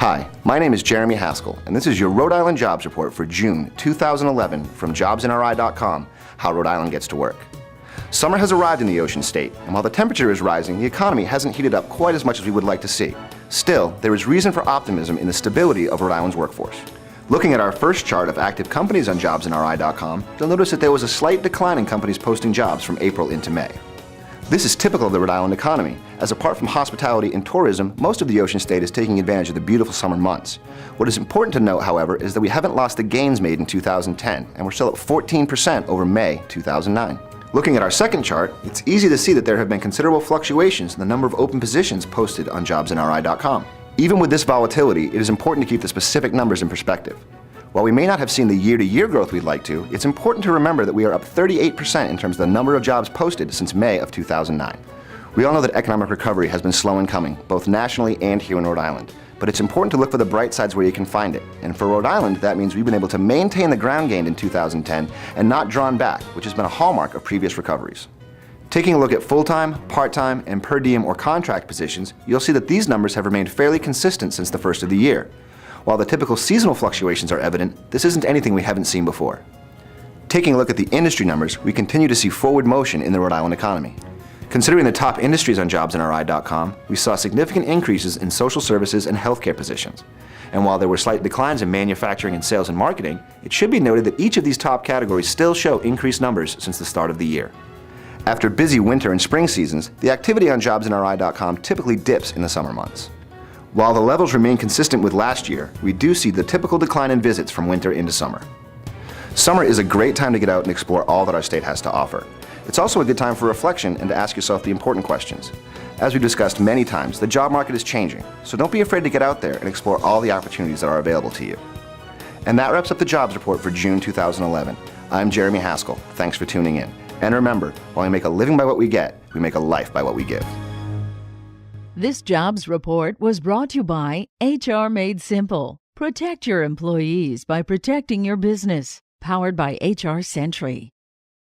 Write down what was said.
Hi, my name is Jeremy Haskell, and this is your Rhode Island Jobs Report for June 2011 from JobsNRI.com, How Rhode Island Gets to Work. Summer has arrived in the Ocean State, and while the temperature is rising, the economy hasn't heated up quite as much as we would like to see. Still, there is reason for optimism in the stability of Rhode Island's workforce. Looking at our first chart of active companies on JobsNRI.com, you'll notice that there was a slight decline in companies posting jobs from April into May. This is typical of the Rhode Island economy, as apart from hospitality and tourism, most of the Ocean State is taking advantage of the beautiful summer months. What is important to note, however, is that we haven't lost the gains made in 2010, and we're still up 14% over May 2009. Looking at our second chart, it's easy to see that there have been considerable fluctuations in the number of open positions posted on JobsNRI.com. Even with this volatility, it is important to keep the specific numbers in perspective. While we may not have seen the year-to-year growth we'd like to, it's important to remember that we are up 38% in terms of the number of jobs posted since May of 2009. We all know that economic recovery has been slow in coming, both nationally and here in Rhode Island. But it's important to look for the bright sides where you can find it. And for Rhode Island, that means we've been able to maintain the ground gained in 2010 and not drawn back, which has been a hallmark of previous recoveries. Taking a look at full-time, part-time, and per diem or contract positions, you'll see that these numbers have remained fairly consistent since the first of the year. While the typical seasonal fluctuations are evident, this isn't anything we haven't seen before. Taking a look at the industry numbers, we continue to see forward motion in the Rhode Island economy. Considering the top industries on JobsNRI.com, we saw significant increases in social services and healthcare positions. And while there were slight declines in manufacturing and sales and marketing, it should be noted that each of these top categories still show increased numbers since the start of the year. After busy winter and spring seasons, the activity on JobsNRI.com typically dips in the summer months. While the levels remain consistent with last year, we do see the typical decline in visits from winter into summer. Summer is a great time to get out and explore all that our state has to offer. It's also a good time for reflection and to ask yourself the important questions. As we've discussed many times, the job market is changing, so don't be afraid to get out there and explore all the opportunities that are available to you. And that wraps up the Jobs Report for June 2011. I'm Jeremy Haskell. Thanks for tuning in. And remember, while we make a living by what we get, we make a life by what we give. This Jobs Report was brought to you by HR Made Simple. Protect your employees by protecting your business. Powered by HR Sentry.